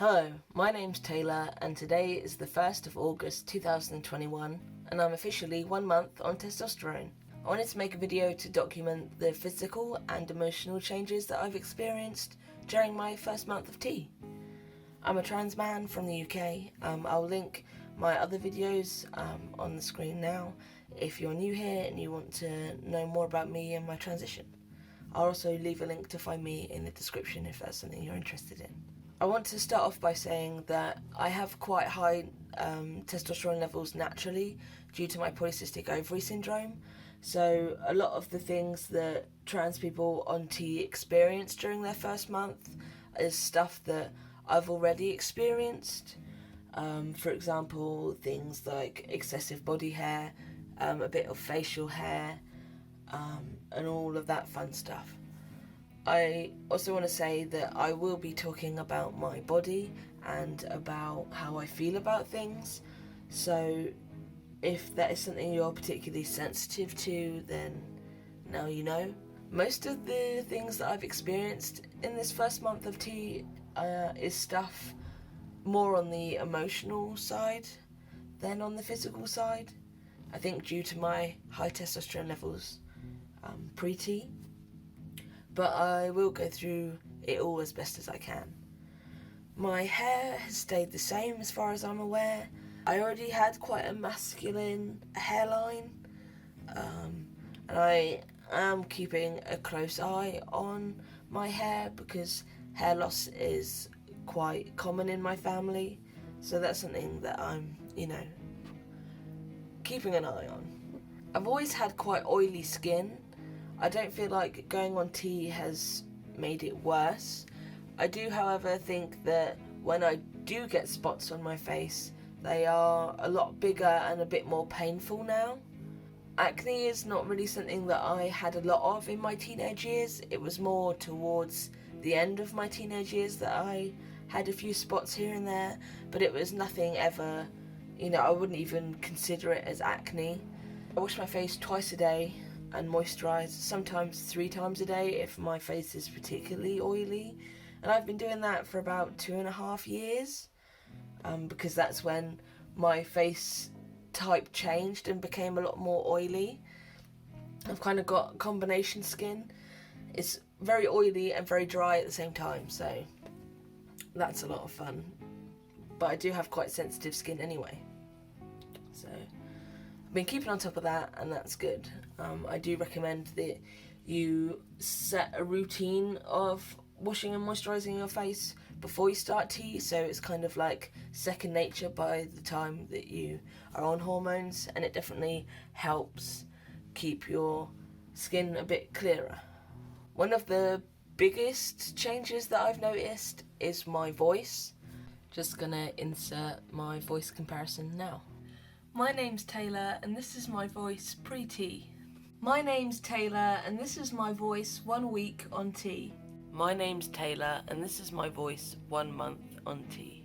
Hello, my name's Taylor and today is the 1st of August 2021 and I'm officially 1 month on testosterone. I wanted to make a video to document the physical and emotional changes that I've experienced during my first month of T. I'm a trans man from the UK. I'll link my other videos on the screen now if you're new here and you want to know more about me and my transition. I'll also leave a link to find me in the description if that's something you're interested in. I want to start off by saying that I have quite high testosterone levels naturally due to my polycystic ovary syndrome. So a lot of the things that trans people on T experience during their first month is stuff that I've already experienced. For example, things like excessive body hair, a bit of facial hair, and all of that fun stuff. I also want to say that I will be talking about my body and about how I feel about things. So if that is something you're particularly sensitive to, then now you know. Most of the things that I've experienced in this first month of T is stuff more on the emotional side than on the physical side. I think due to my high testosterone levels pre-T. But I will go through it all as best as I can. My hair has stayed the same as far as I'm aware. I already had quite a masculine hairline, and I am keeping a close eye on my hair because hair loss is quite common in my family, so that's something that I'm, keeping an eye on. I've always had quite oily skin. I don't feel like going on T has made it worse. I do, however, think that when I do get spots on my face, they are a lot bigger and a bit more painful now. Acne is not really something that I had a lot of in my teenage years. It was more towards the end of my teenage years that I had a few spots here and there, but it was nothing ever, I wouldn't even consider it as acne. I wash my face twice a day and moisturise, sometimes 3 times a day if my face is particularly oily, and I've been doing that for about 2.5 years, because that's when my face type changed and became a lot more oily. I've kind of got combination skin. It's very oily and very dry at the same time, so that's a lot of fun, but I do have quite sensitive skin anyway, so I've been keeping on top of that, and that's good. I do recommend that you set a routine of washing and moisturising your face before you start T, so it's kind of like second nature by the time that you are on hormones, and it definitely helps keep your skin a bit clearer. One of the biggest changes that I've noticed is my voice. Just gonna insert my voice comparison now. My name's Taylor and this is my voice pre-T. My name's Taylor and this is my voice 1 week on T. My name's Taylor and this is my voice 1 month on T.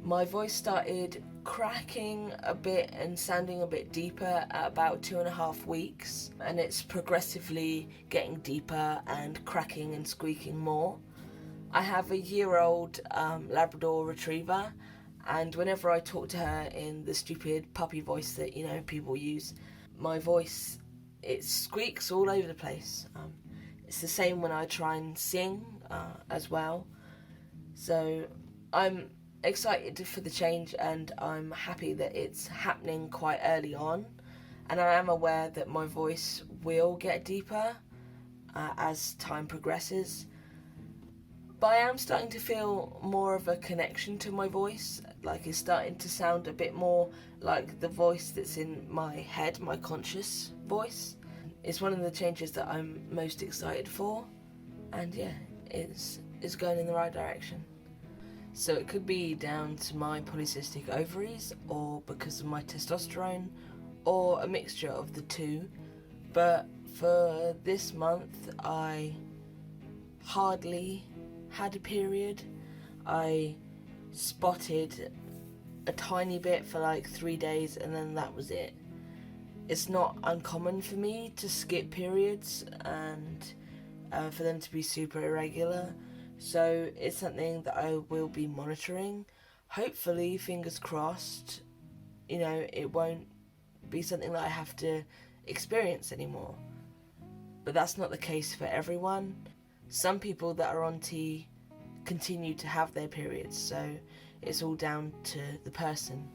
My voice started cracking a bit and sounding a bit deeper at about 2.5 weeks, and it's progressively getting deeper and cracking and squeaking more. I have a year-old Labrador Retriever, and whenever I talk to her in the stupid puppy voice that people use, my voice, it squeaks all over the place. It's the same when I try and sing as well. So I'm excited for the change, and I'm happy that it's happening quite early on, and I am aware that my voice will get deeper as time progresses. But I am starting to feel more of a connection to my voice, like it's starting to sound a bit more like the voice that's in my head, my conscious voice. It's one of the changes that I'm most excited for, and yeah, it's going in the right direction. So it could be down to my polycystic ovaries, or because of my testosterone, or a mixture of the two. But for this month, I hardly had a period. I spotted a tiny bit for like 3 days, and then that was it. It's not uncommon for me to skip periods and for them to be super irregular. So it's something that I will be monitoring. Hopefully, fingers crossed, it won't be something that I have to experience anymore. But that's not the case for everyone. Some people that are on T continue to have their periods, so it's all down to the person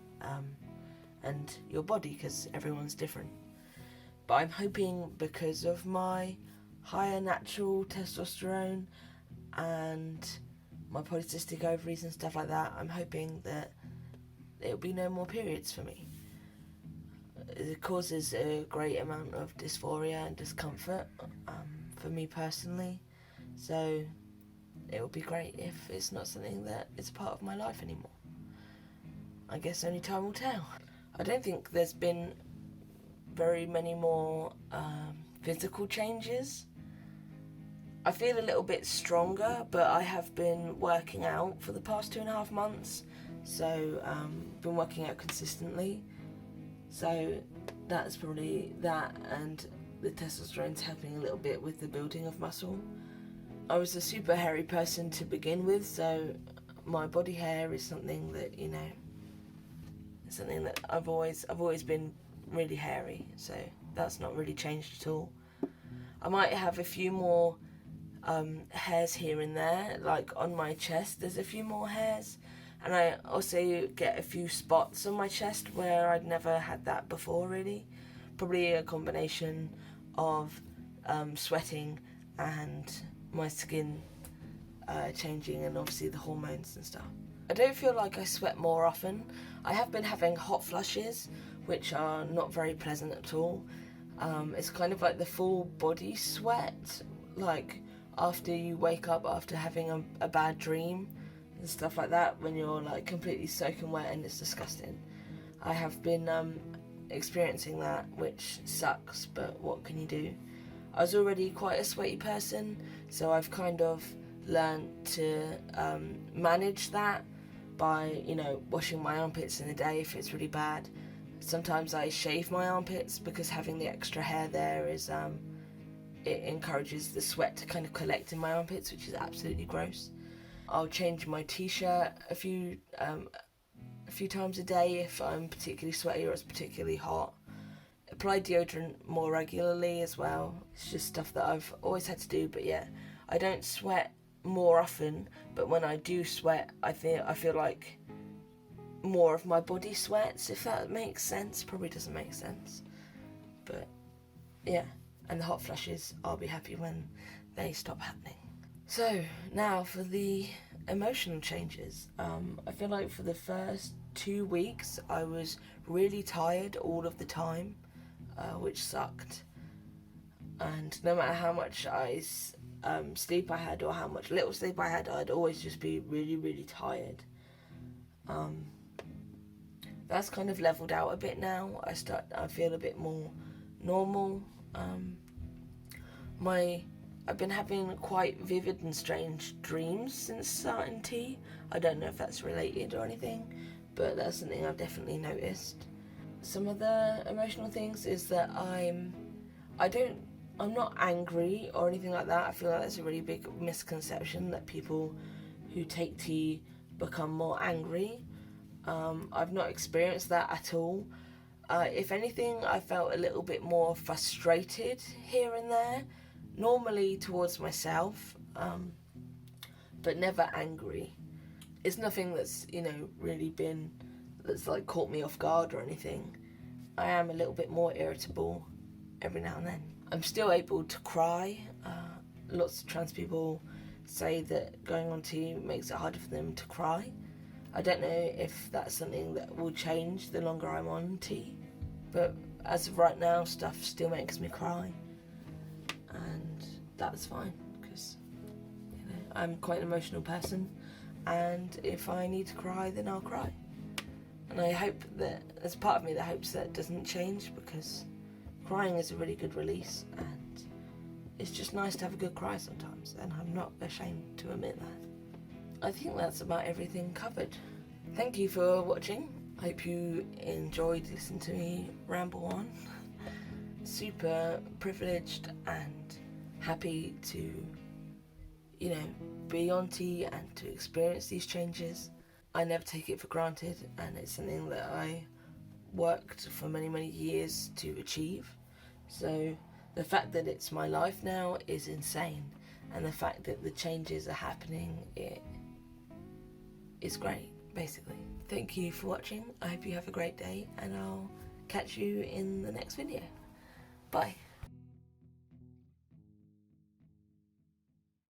and your body, because everyone's different. But I'm hoping, because of my higher natural testosterone and my polycystic ovaries and stuff like that, I'm hoping that there'll be no more periods for me. It causes a great amount of dysphoria and discomfort for me personally, so it would be great if it's not something that is a part of my life anymore. I guess only time will tell. I don't think there's been very many more physical changes. I feel a little bit stronger, but I have been working out for the past 2.5 months, so been working out consistently. So that's probably that, and the testosterone's helping a little bit with the building of muscle. I was a super hairy person to begin with, so my body hair is something that, something that I've always been really hairy, so that's not really changed at all. I might have a few more hairs here and there, like on my chest there's a few more hairs, and I also get a few spots on my chest where I'd never had that before, really. Probably a combination of sweating and my skin changing, and obviously the hormones and stuff. I don't feel like I sweat more often. I have been having hot flushes, which are not very pleasant at all. It's kind of like the full body sweat, like after you wake up after having a bad dream and stuff like that, when you're like completely soaking wet, and it's disgusting. I have been experiencing that, which sucks, but what can you do? I was already quite a sweaty person, so I've kind of learned to manage that by, washing my armpits in the day if it's really bad. Sometimes I shave my armpits because having the extra hair there is it encourages the sweat to kind of collect in my armpits, which is absolutely gross. I'll change my t-shirt a few times a day if I'm particularly sweaty or it's particularly hot. Apply deodorant more regularly as well. It's just stuff that I've always had to do, but yeah, I don't sweat more often, but when I do sweat, I feel like more of my body sweats, if that makes sense. Probably doesn't make sense, but yeah. And the hot flushes, I'll be happy when they stop happening. So now for the emotional changes. I feel like for the first 2 weeks I was really tired all of the time, which sucked. And no matter how much sleep I had or how much little sleep I had, I'd always just be really, really tired. That's kind of leveled out a bit now. I feel a bit more normal. I've been having quite vivid and strange dreams since starting T. I don't know if that's related or anything, but that's something I've definitely noticed. Some of the emotional things is that I'm not angry or anything like that. I feel like that's a really big misconception, that people who take T become more angry. I've not experienced that at all. If anything, I felt a little bit more frustrated here and there, normally towards myself, but never angry. It's nothing that's, really that's like caught me off guard or anything. I am a little bit more irritable every now and then. I'm still able to cry. Lots of trans people say that going on T makes it harder for them to cry. I don't know if that's something that will change the longer I'm on T, but as of right now, stuff still makes me cry, and that's fine, because I'm quite an emotional person, and if I need to cry, then I'll cry. And I hope that, there's part of me that hopes that it doesn't change, because crying is a really good release, and it's just nice to have a good cry sometimes, and I'm not ashamed to admit that. I think that's about everything covered. Thank you for watching. I hope you enjoyed listening to me ramble on. Super privileged and happy to, be on T and to experience these changes. I never take it for granted, and it's something that I worked for many, many years to achieve. So the fact that it's my life now is insane, and the fact that the changes are happening, it is great, basically. Thank you for watching. I hope you have a great day, and I'll catch you in the next video. Bye.